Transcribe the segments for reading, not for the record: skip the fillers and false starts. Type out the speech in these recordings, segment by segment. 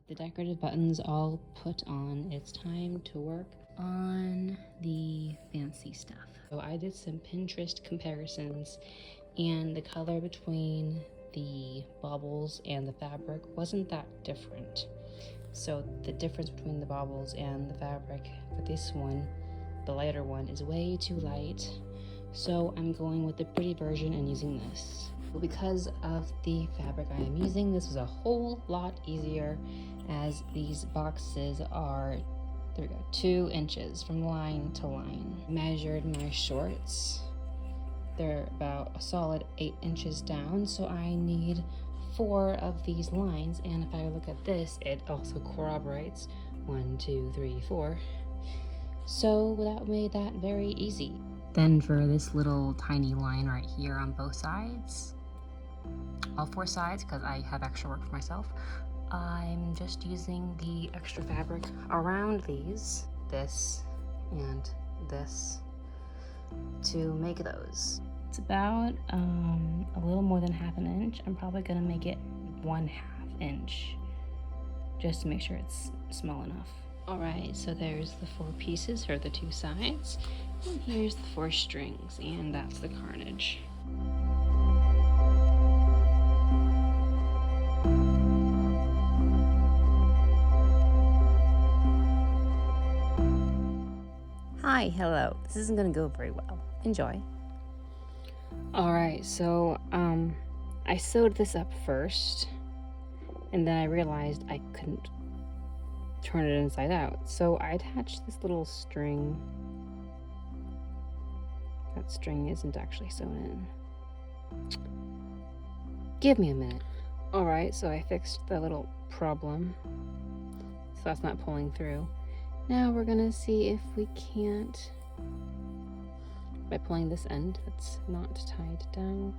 With the decorative buttons all put on, it's time to work on the fancy stuff. So I did some Pinterest comparisons, and the color between the baubles and the fabric wasn't that different. So the difference between the baubles and the fabric for this one, the lighter one, is way too light. So I'm going with the pretty version and using this. Because of the fabric I am using, this was a whole lot easier, as these boxes are, there we go, 2 inches from line to line. Measured my shorts. They're about a solid 8 inches down, so I need 4 of these lines, and if I look at this, it also corroborates 1, 2, 3, 4. So that made that very easy. Then for this little tiny line right here on both sides, all 4 sides, because I have extra work for myself, I'm just using the extra fabric around these, this and this, to make those. It's about a little more than ½ inch. I'm probably gonna make it 1/2 inch, just to make sure it's small enough. All right, so there's the 4 pieces for the 2 sides, and here's the 4 strings, and that's the carnage. Hi, hello. This isn't gonna go very well. Enjoy. All right, so I sewed this up first, and then I realized I couldn't turn it inside out. So I attached this little string. That string isn't actually sewn in. Give me a minute. All right, so I fixed the little problem. So that's not pulling through. Now we're gonna see if we can't, by pulling this end that's not tied down.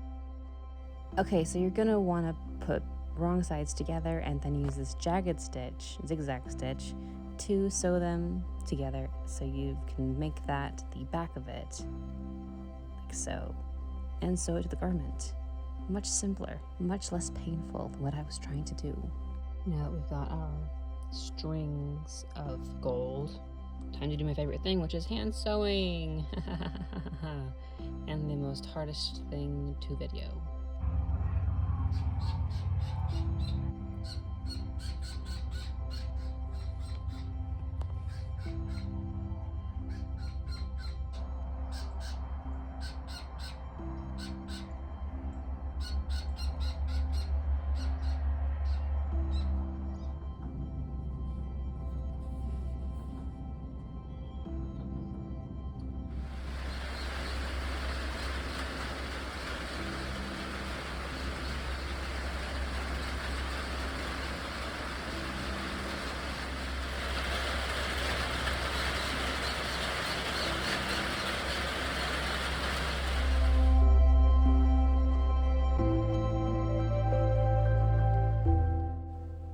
Okay, so you're gonna wanna put wrong sides together and then use this jagged stitch, zigzag stitch, to sew them together so you can make that the back of it, like so, and sew it to the garment. Much simpler, much less painful than what I was trying to do. Now that we've got our strings of gold, time to do my favorite thing, which is hand sewing. And the most hardest thing to video.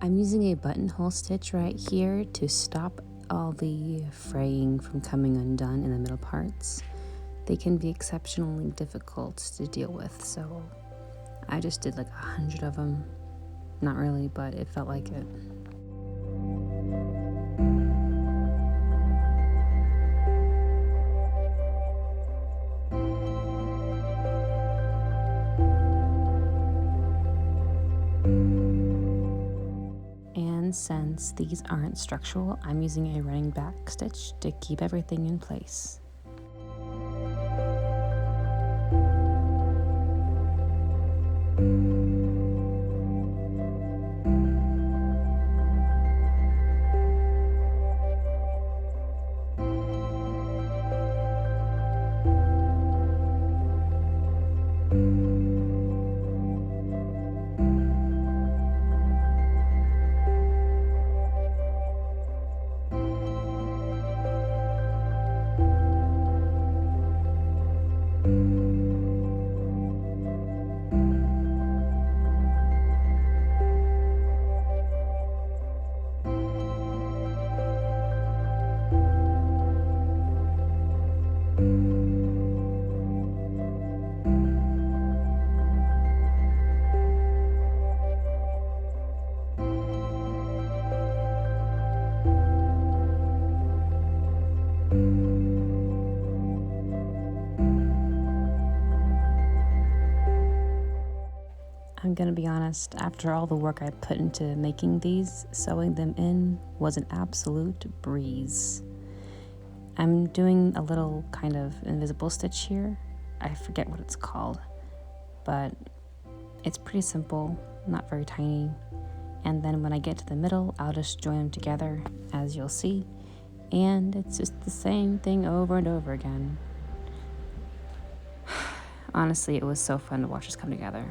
I'm using a buttonhole stitch right here to stop all the fraying from coming undone in the middle parts. They can be exceptionally difficult to deal with, so I just did like 100 of them. Not really, but it felt like it. And since these aren't structural, I'm using a running back stitch to keep everything in place. I'm gonna be honest, after all the work I put into making these, sewing them in was an absolute breeze. I'm doing a little kind of invisible stitch here. I forget what it's called, but it's pretty simple, not very tiny. And then when I get to the middle, I'll just join them together, as you'll see. And it's just the same thing over and over again. Honestly, it was so fun to watch this come together.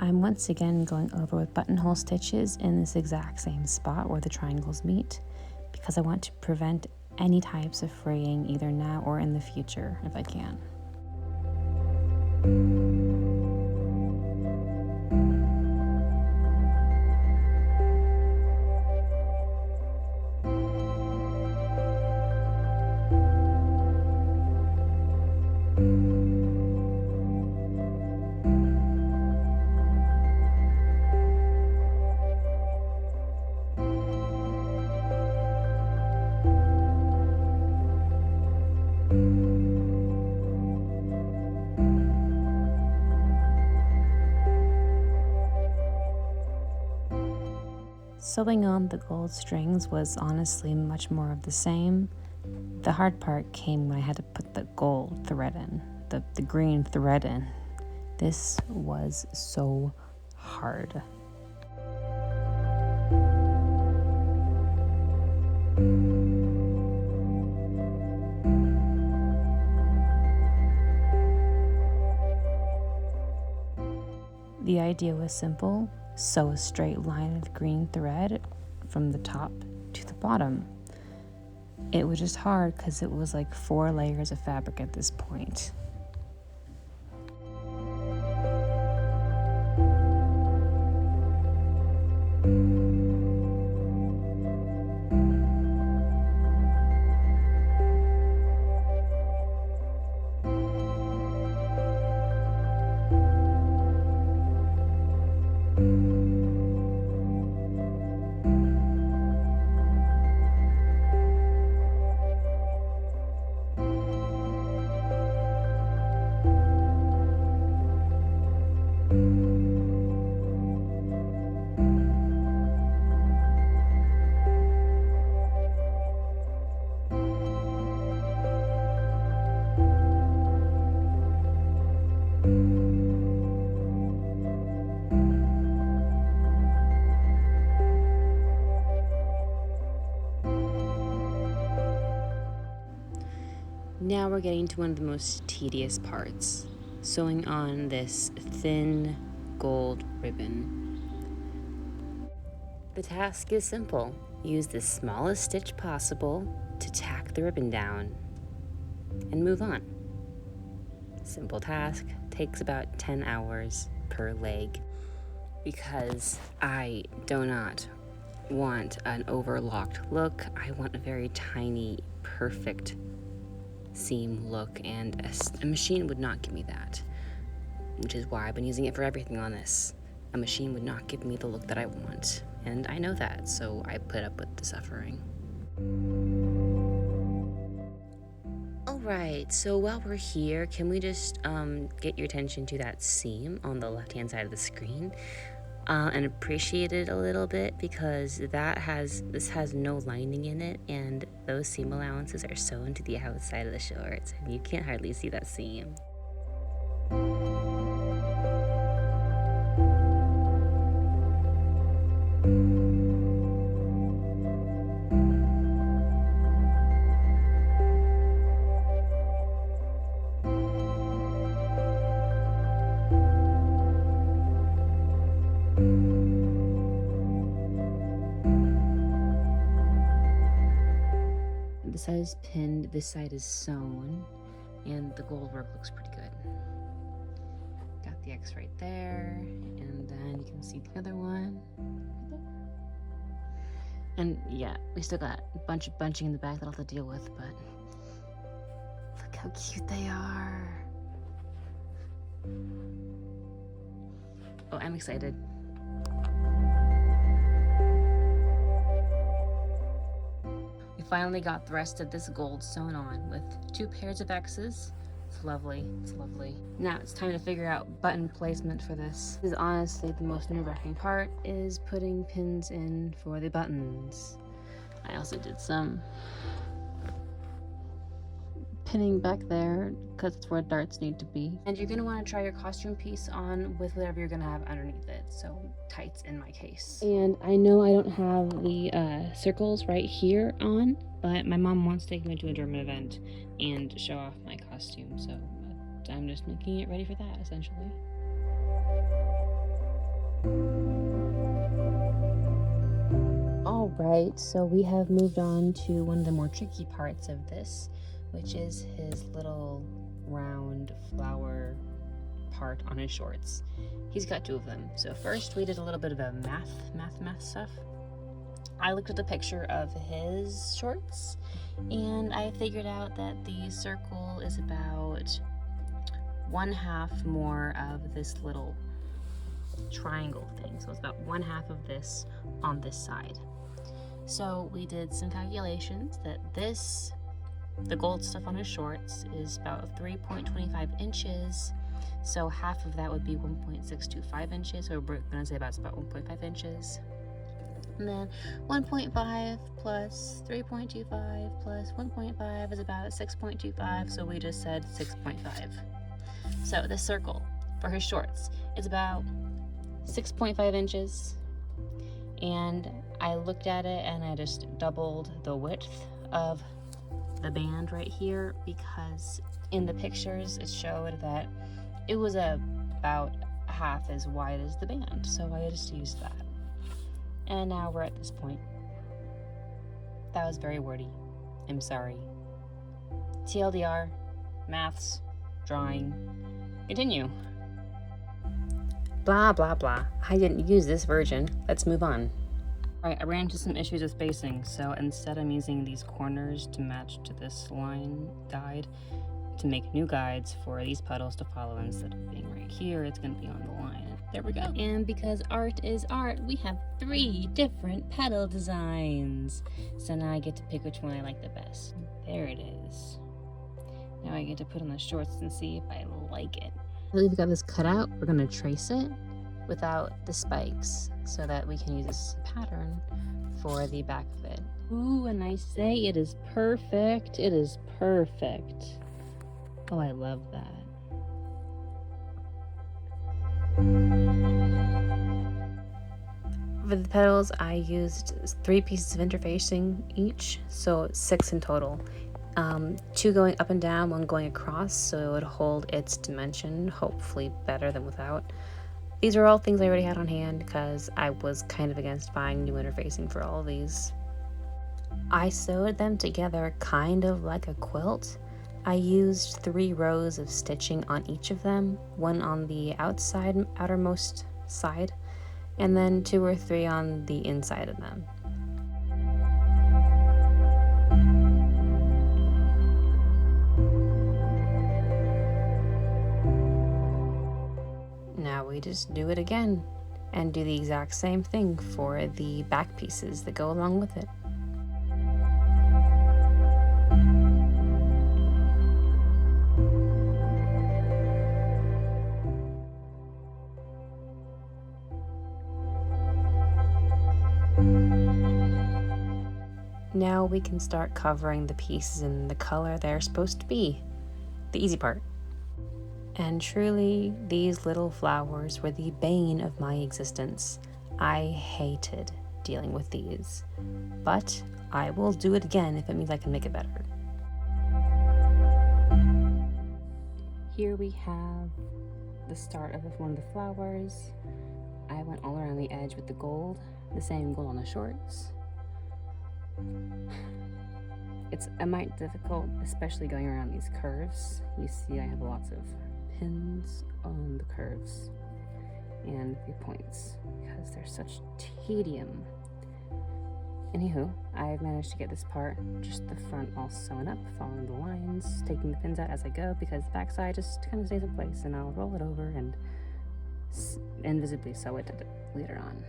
I'm once again going over with buttonhole stitches in this exact same spot where the triangles meet, because I want to prevent any types of fraying either now or in the future if I can. Sewing on the gold strings was honestly much more of the same. The hard part came when I had to put the gold thread in, the green thread in. This was so hard. The idea was simple: sew a straight line of green thread from the top to the bottom. It was just hard because it was like 4 layers of fabric at this point. Now we're getting to one of the most tedious parts, sewing on this thin gold ribbon. The task is simple. Use the smallest stitch possible to tack the ribbon down and move on. Simple task, takes about 10 hours per leg, because I do not want an overlocked look. I want a very tiny, perfect seam look, and a machine would not give me that, which is why I've been using it for everything on this. A machine would not give me the look that I want, and I know that, so I put up with the suffering. Alright, so while we're here, can we just get your attention to that seam on the left-hand side of the screen and appreciate it a little bit, because this has no lining in it, and those seam allowances are sewn to the outside of the shorts, and you can't hardly see that seam. This side is pinned, this side is sewn, and the gold work looks pretty good. Got the X right there, and then you can see the other one right there. And yeah, we still got a bunch of bunching in the back that I'll have to deal with, but look how cute they are. Oh, I'm excited. We finally got the rest of this gold sewn on with 2 pairs of X's. It's lovely, it's lovely. Now it's time to figure out button placement for this. This is honestly the most nerve-wracking part, is putting pins in for the buttons. I also did some pinning back there because it's where darts need to be. And you're gonna want to try your costume piece on with whatever you're gonna have underneath it. So tights in my case. And I know I don't have the circles right here on, but my mom wants to take me to a German event and show off my costume. So I'm just making it ready for that, essentially. All right, so we have moved on to one of the more tricky parts of this, which is his little round flower part on his shorts. He's got 2 of them. So first we did a little bit of a math stuff. I looked at the picture of his shorts and I figured out that the circle is about 1/2 more of this little triangle thing. So it's about 1/2 of this on this side. So we did some calculations that the gold stuff on his shorts is about 3.25 inches. So half of that would be 1.625 inches. So we're gonna say about 1.5 inches. And then 1.5 plus 3.25 plus 1.5 is about 6.25. So we just said 6.5. So the circle for his shorts is about 6.5 inches. And I looked at it and I just doubled the width of the band right here, because in the pictures it showed that it was about half as wide as the band, so I just used that. And now we're at this point. That was very wordy. I'm sorry. TLDR, maths, drawing. Continue. Blah, blah, blah. I didn't use this version. Let's move on. All right, I ran into some issues with spacing, so instead I'm using these corners to match to this line guide to make new guides for these petals to follow. Instead of being right here, it's going to be on the line. There we go. And because art is art, we have 3 different petal designs. So now I get to pick which one I like the best. There it is. Now I get to put on the shorts and see if I like it. We've got this cut out. We're going to trace it without the spikes so that we can use this pattern for the back of it. Ooh, and I say it is perfect. It is perfect. Oh, I love that. For the petals, I used 3 pieces of interfacing each, so 6 in total. 2 going up and down, 1 going across, so it would hold its dimension, hopefully better than without. These are all things I already had on hand because I was kind of against buying new interfacing for all of these. I sewed them together kind of like a quilt. I used 3 rows of stitching on each of them, 1 on the outermost side, and then 2 or 3 on the inside of them. Now we just do it again and do the exact same thing for the back pieces that go along with it. Now we can start covering the pieces in the color they're supposed to be, the easy part. And truly, these little flowers were the bane of my existence. I hated dealing with these, but I will do it again if it means I can make it better. Here we have the start of one of the flowers. I went all around the edge with the gold, the same gold on the shorts. It's a mite difficult, especially going around these curves. You see I have lots of pins on the curves and the points because there's such tedium Anywho, I've managed to get this part, just the front all sewn up, following the lines, taking the pins out as I go because the back side just kind of stays in place, and I'll roll it over and invisibly sew it later on.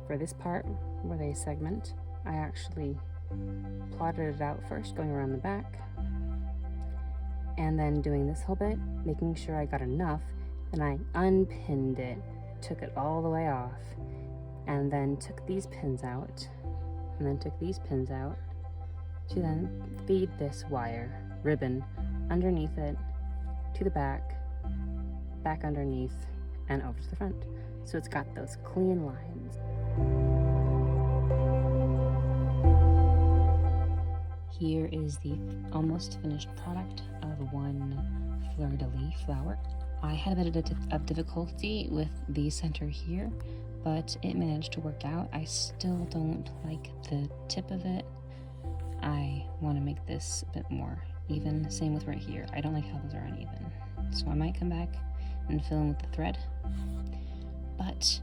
For this part, where they segment, I actually plotted it out first, going around the back, and then doing this whole bit, making sure I got enough, then I unpinned it, took it all the way off, and then took these pins out, and then took these pins out to then feed this wire, ribbon, underneath it, to the back underneath, and over to the front. So it's got those clean lines. Here is the almost finished product of one fleur-de-lis flower. I had a bit of difficulty with the center here, but it managed to work out. I still don't like the tip of it. I want to make this a bit more even. Same with right here. I don't like how those are uneven. So I might come back and fill in with the thread. But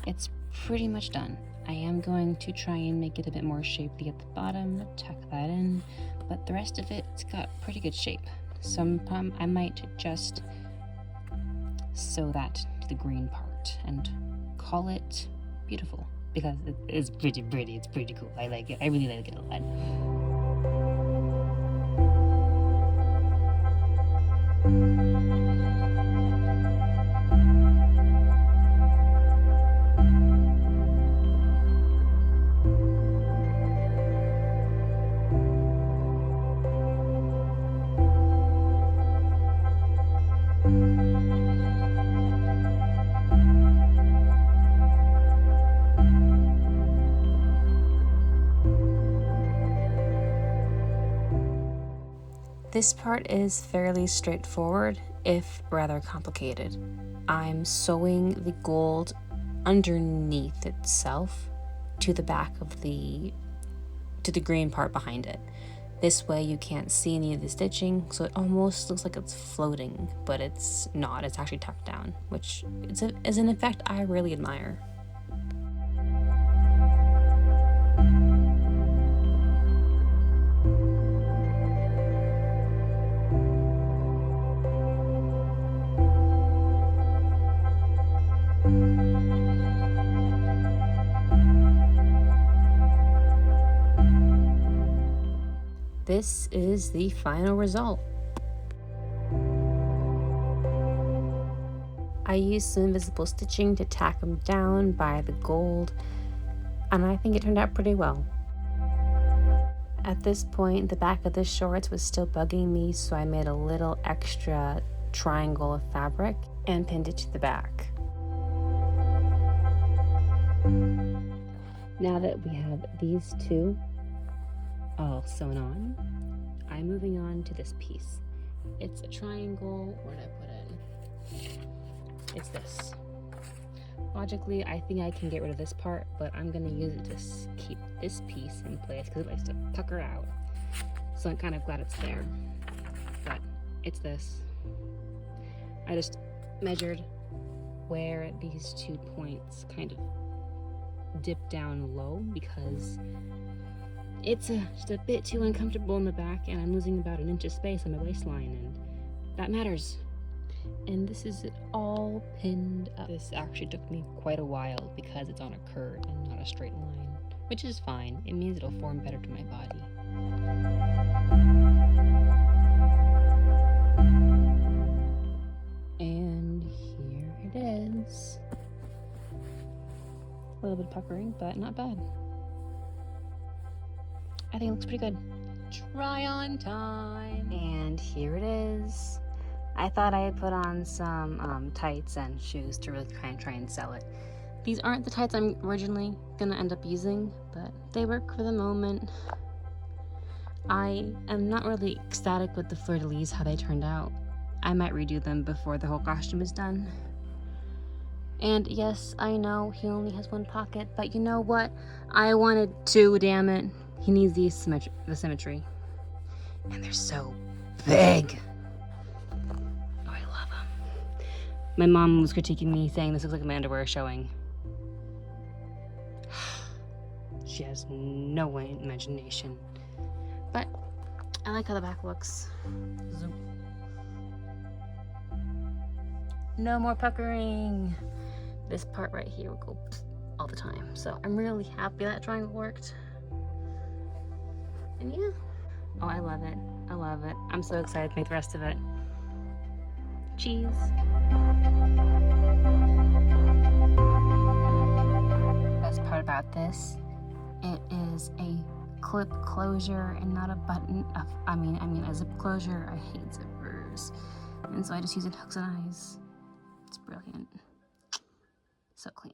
it's pretty much done. I am going to try and make it a bit more shapely at the bottom, tuck that in, but the rest of it's got pretty good shape. Sometime I might just sew that to the green part and call it beautiful, because it is pretty, it's pretty cool. I like it. I really like it a lot. This part is fairly straightforward, if rather complicated. I'm sewing the gold underneath itself to the back of to the green part behind it. This way you can't see any of the stitching, so it almost looks like it's floating, but it's not. It's actually tucked down, which is an effect I really admire. This is the final result. I used some invisible stitching to tack them down by the gold, and I think it turned out pretty well. At this point, the back of the shorts was still bugging me, so I made a little extra triangle of fabric and pinned it to the back. Now that we have these two all sewn on, I'm moving on to this piece. It's a triangle. Where did I put it? It's this. Logically, I think I can get rid of this part, but I'm gonna use it to keep this piece in place because it likes to pucker out. So I'm kind of glad it's there. But it's this. I just measured where these 2 points kind of dip down low because it's just a bit too uncomfortable in the back, and I'm losing about an inch of space on my waistline, and that matters. And this is all pinned up. This actually took me quite a while because it's on a curve and not a straight line, which is fine. It means it'll form better to my body. And here it is. A little bit of puckering, but not bad. I think it looks pretty good. Try on time. And here it is. I thought I had put on some tights and shoes to really try and sell it. These aren't the tights I'm originally gonna end up using, but they work for the moment. I am not really ecstatic with the fleur-de-lis, how they turned out. I might redo them before the whole costume is done. And yes, I know he only has one pocket, but you know what? I wanted two, damn it. He needs the symmetry. And they're so big. Oh, I love them. My mom was critiquing me, saying this looks like my underwear showing. She has no imagination. But I like how the back looks. Zoom. No more puckering. This part right here will go all the time. So I'm really happy that triangle worked. And yeah. Oh, I love it. I love it. I'm so excited to make the rest of it. Cheese. Best part about this, it is a clip closure and not a button. I mean a zip closure. I hate zippers, and so I just use it hooks and eyes. It's brilliant. So clean.